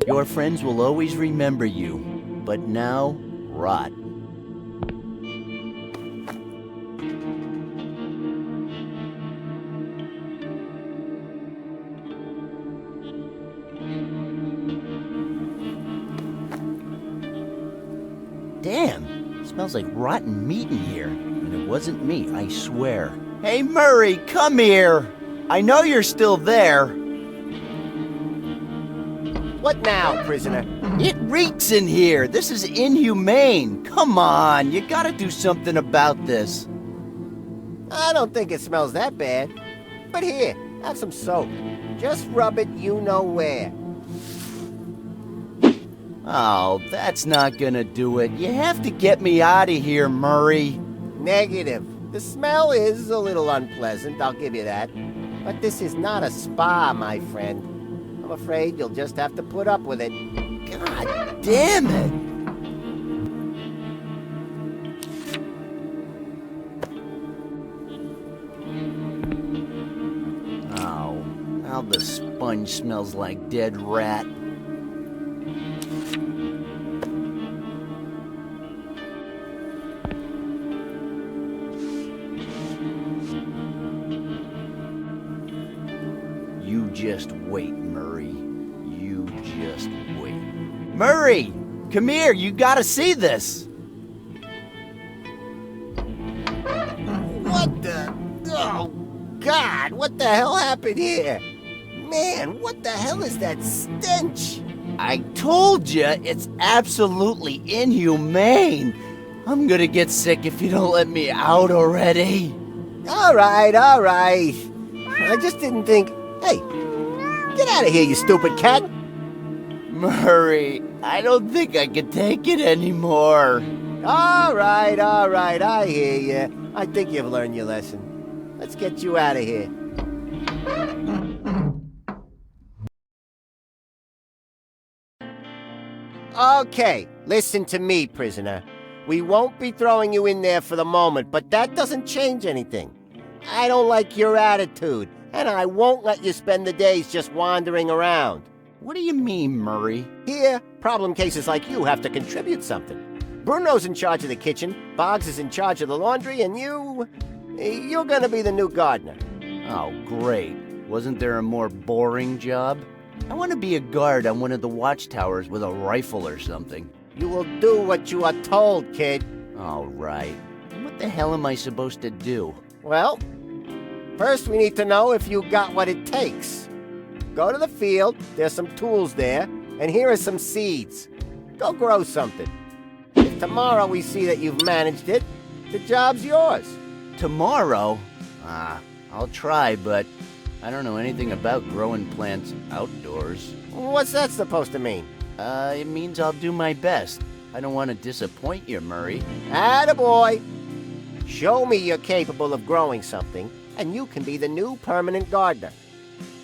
Your friends will always remember you, but now, rot. Damn, it smells like rotten meat in here. And it wasn't me, I swear. Hey, Murray, come here. I know you're still there. What now, prisoner? It reeks in here. This is inhumane. Come on, you gotta do something about this. I don't think it smells that bad. But here, have some soap. Just rub it you know where. Oh, that's not gonna do it. You have to get me out of here, Murray. Negative. The smell is a little unpleasant, I'll give you that. But this is not a spa, my friend. I'm afraid you'll just have to put up with it. God damn it! Oh, now the sponge smells like dead rat. You just wait, Murray. You just wait. Murray! Come here, you gotta see this! What the... Oh, God, what the hell happened here? Man, what the hell is that stench? I told you, it's absolutely inhumane. I'm gonna get sick if you don't let me out already. All right. I just didn't think... Hey, get out of here, you stupid cat. Murray, I don't think I can take it anymore. All right, I hear you. I think you've learned your lesson. Let's get you out of here. Okay, listen to me, prisoner. We won't be throwing you in there for the moment, but that doesn't change anything. I don't like your attitude, and I won't let you spend the days just wandering around. What do you mean, Murray? Here, problem cases like you have to contribute something. Bruno's in charge of the kitchen, Boggs is in charge of the laundry, and you're gonna be the new gardener. Oh, great. Wasn't there a more boring job? I want to be a guard on one of the watchtowers with a rifle or something. You will do what you are told, kid. All right. What the hell am I supposed to do? Well, first we need to know if you got what it takes. Go to the field, there's some tools there, and here are some seeds. Go grow something. If tomorrow we see that you've managed it, the job's yours. Tomorrow? I'll try, but I don't know anything about growing plants outdoors. What's that supposed to mean? It means I'll do my best. I don't want to disappoint you, Murray. Attaboy! Show me you're capable of growing something, and you can be the new permanent gardener.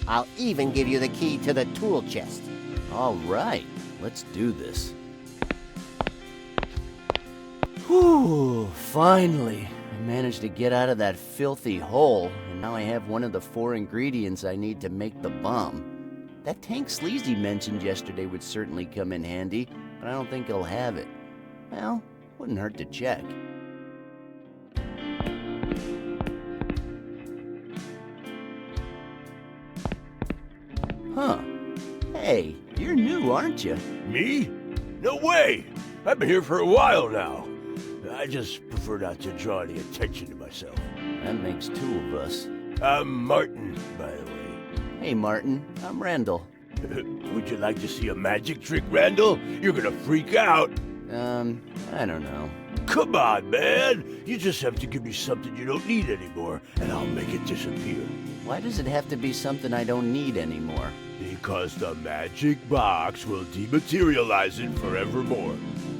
I'll even give you the key to the tool chest. All right, let's do this. Whew, finally. I managed to get out of that filthy hole, and now I have one of the 4 ingredients I need to make the bomb. That tank Sleazy mentioned yesterday would certainly come in handy, but I don't think he'll have it. Well, wouldn't hurt to check. Huh. Hey, you're new, aren't you? Me? No way! I've been here for a while now. I just prefer not to draw any attention to myself. That makes 2 of us. I'm Martin, by the way. Hey, Martin. I'm Randal. Would you like to see a magic trick, Randall? You're gonna freak out. I don't know. Come on, man! You just have to give me something you don't need anymore, and I'll make it disappear. Why does it have to be something I don't need anymore? Because the magic box will dematerialize it forevermore.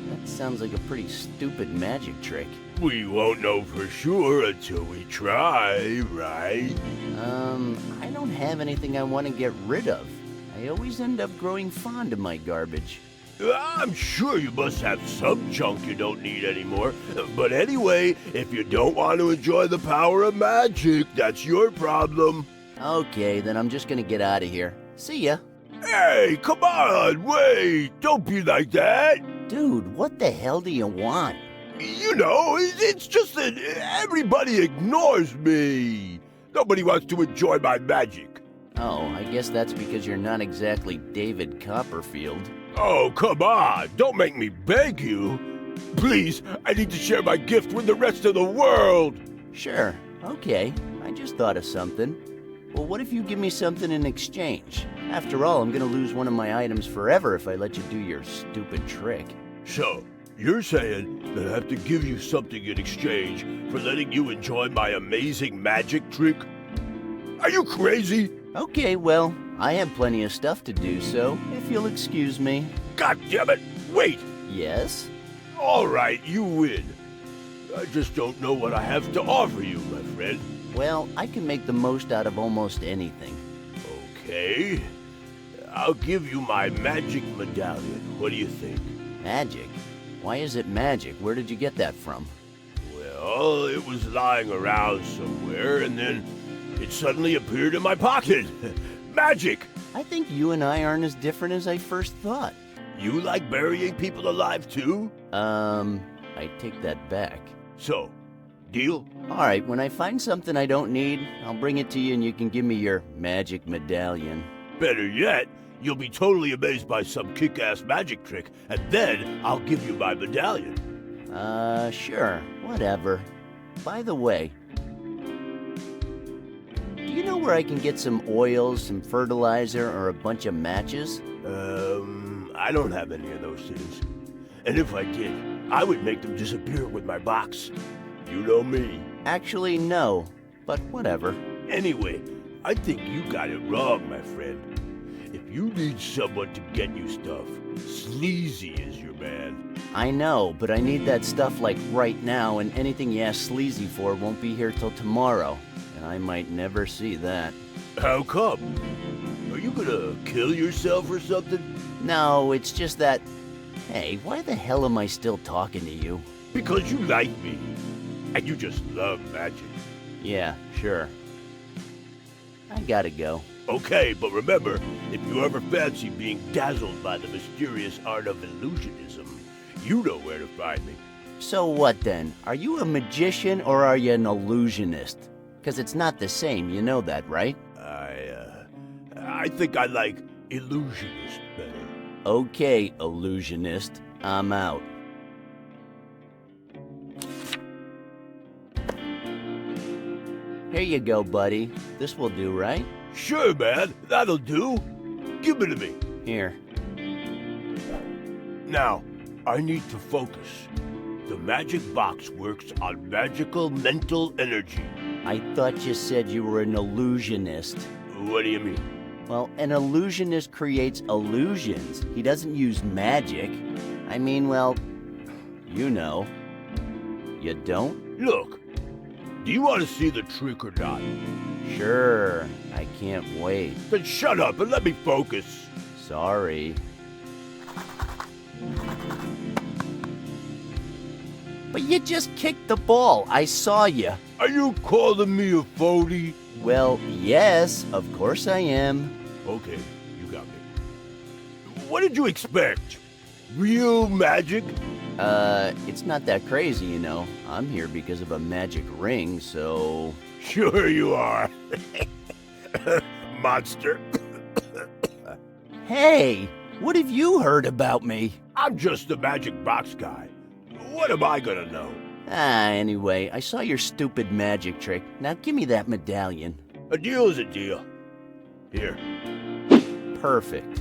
That sounds like a pretty stupid magic trick. We won't know for sure until we try, right? I don't have anything I want to get rid of. I always end up growing fond of my garbage. I'm sure you must have some junk you don't need anymore. But anyway, if you don't want to enjoy the power of magic, that's your problem. Okay, then I'm just gonna get out of here. See ya. Hey, come on, wait! Don't be like that! Dude, what the hell do you want? You know, it's just that everybody ignores me. Nobody wants to enjoy my magic. Oh, I guess that's because you're not exactly David Copperfield. Oh, come on, don't make me beg you. Please, I need to share my gift with the rest of the world. Sure, okay. I just thought of something. Well, what if you give me something in exchange? After all, I'm gonna lose one of my items forever if I let you do your stupid trick. So, you're saying that I have to give you something in exchange for letting you enjoy my amazing magic trick? Are you crazy? Okay, well, I have plenty of stuff to do, so if you'll excuse me. God damn it! Wait! Yes? All right, you win. I just don't know what I have to offer you, my friend. Well, I can make the most out of almost anything. Okay. I'll give you my magic medallion. What do you think? Magic? Why is it magic? Where did you get that from? Well, it was lying around somewhere, and then it suddenly appeared in my pocket. Magic! I think you and I aren't as different as I first thought. You like burying people alive too? I take that back. So, deal? Alright, when I find something I don't need, I'll bring it to you and you can give me your magic medallion. Better yet, you'll be totally amazed by some kick-ass magic trick, and then I'll give you my medallion. Sure, whatever. By the way, do you know where I can get some oils, some fertilizer, or a bunch of matches? I don't have any of those things. And if I did, I would make them disappear with my box. You know me. Actually, no, but whatever. Anyway, I think you got it wrong, my friend. If you need someone to get you stuff, Sleazy is your man. I know, but I need that stuff like right now, and anything you ask Sleazy for won't be here till tomorrow. And I might never see that. How come? Are you gonna kill yourself or something? No, it's just that... Hey, why the hell am I still talking to you? Because you like me. And you just love magic. Yeah, sure. I gotta go. Okay, but remember, if you ever fancy being dazzled by the mysterious art of illusionism, you know where to find me. So what then? Are you a magician or are you an illusionist? Because it's not the same, you know that, right? I think I like illusionist better. Okay, illusionist. I'm out. Here you go, buddy. This will do, right? Sure, man. That'll do. Give it to me. Here. Now, I need to focus. The magic box works on magical mental energy. I thought you said you were an illusionist. What do you mean? Well, an illusionist creates illusions. He doesn't use magic. I mean, well, you know. You don't? Look, do you want to see the trick or not? Sure. I can't wait. Then shut up and let me focus. Sorry. But you just kicked the ball. I saw you. Are you calling me a phony? Well, yes, of course I am. Okay, you got me. What did you expect? Real magic? It's not that crazy, you know. I'm here because of a magic ring, so... Sure you are. Monster. Hey, what have you heard about me? I'm just the magic box guy. What am I gonna know? Anyway, I saw your stupid magic trick. Now give me that medallion. A deal is a deal. Here. Perfect.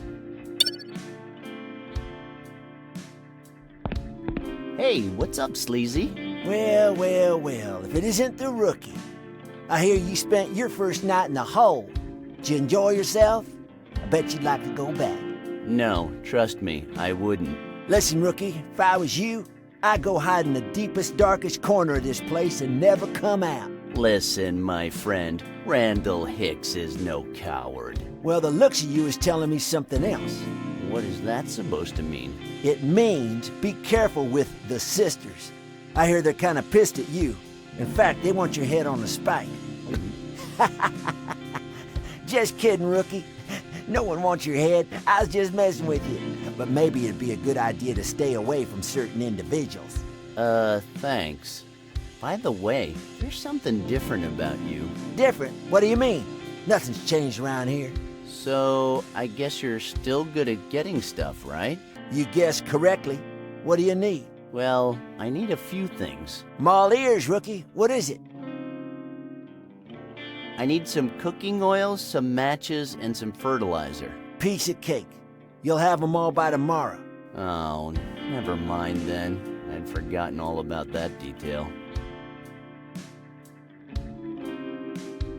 Hey, what's up, Sleazy? Well, well, well, if it isn't the rookie. I hear you spent your first night in the hole. Did you enjoy yourself? I bet you'd like to go back. No, trust me, I wouldn't. Listen, rookie, if I was you, I'd go hide in the deepest, darkest corner of this place and never come out. Listen, my friend, Randal Hicks is no coward. Well, the looks of you is telling me something else. What is that supposed to mean? It means be careful with the sisters. I hear they're kind of pissed at you. In fact, they want your head on a spike. Just kidding, rookie. No one wants your head. I was just messing with you. But maybe it'd be a good idea to stay away from certain individuals. Thanks. By the way, there's something different about you. Different? What do you mean? Nothing's changed around here. So, I guess you're still good at getting stuff, right? You guessed correctly. What do you need? Well, I need a few things. I'm all ears, rookie. What is it? I need some cooking oils, some matches, and some fertilizer. Piece of cake. You'll have them all by tomorrow. Oh, never mind then. I'd forgotten all about that detail.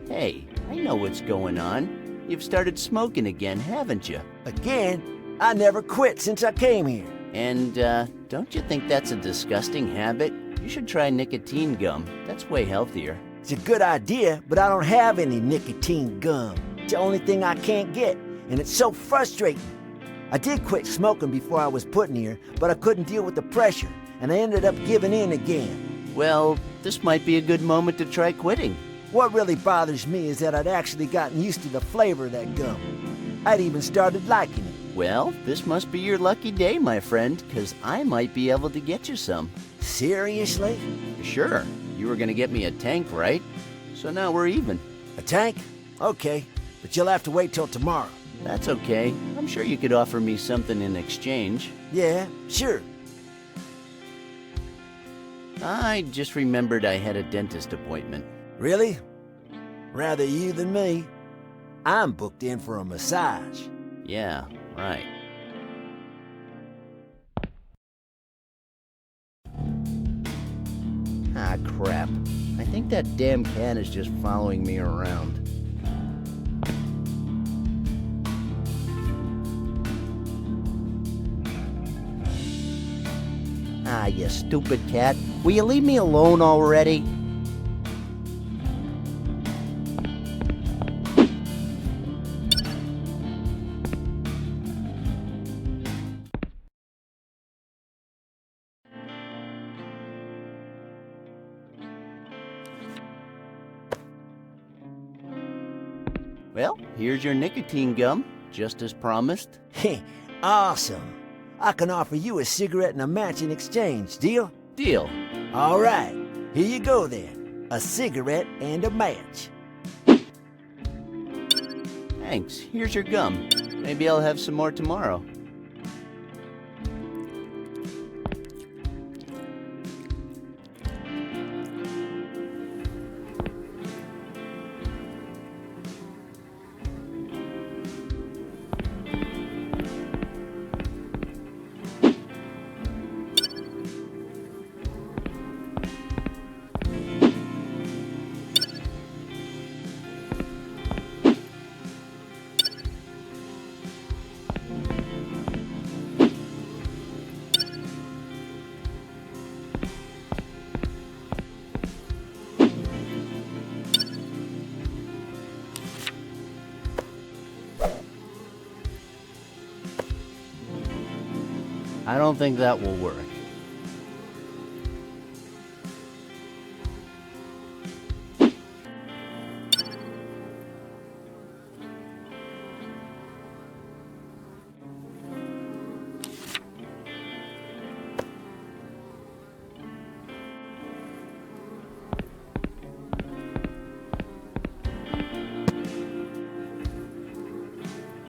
Hey, I know what's going on. You've started smoking again, haven't you? Again? I never quit since I came here. And, don't you think that's a disgusting habit? You should try nicotine gum. That's way healthier. It's a good idea, but I don't have any nicotine gum. It's the only thing I can't get, and it's so frustrating. I did quit smoking before I was put in here, but I couldn't deal with the pressure, and I ended up giving in again. Well, this might be a good moment to try quitting. What really bothers me is that I'd actually gotten used to the flavor of that gum. I'd even started liking it. Well, this must be your lucky day, my friend, because I might be able to get you some. Seriously? Sure. You were going to get me a tank, right? So now we're even. A tank? Okay, but you'll have to wait till tomorrow. That's okay. I'm sure you could offer me something in exchange. Yeah, sure. I just remembered I had a dentist appointment. Really? Rather you than me. I'm booked in for a massage. Yeah, right. Ah, crap. I think that damn cat is just following me around. Ah, you stupid cat. Will you leave me alone already? Well, here's your nicotine gum, just as promised. Awesome. I can offer you a cigarette and a match in exchange. Deal? Deal. All right. Here you go then. A cigarette and a match. Thanks. Here's your gum. Maybe I'll have some more tomorrow. I don't think that will work.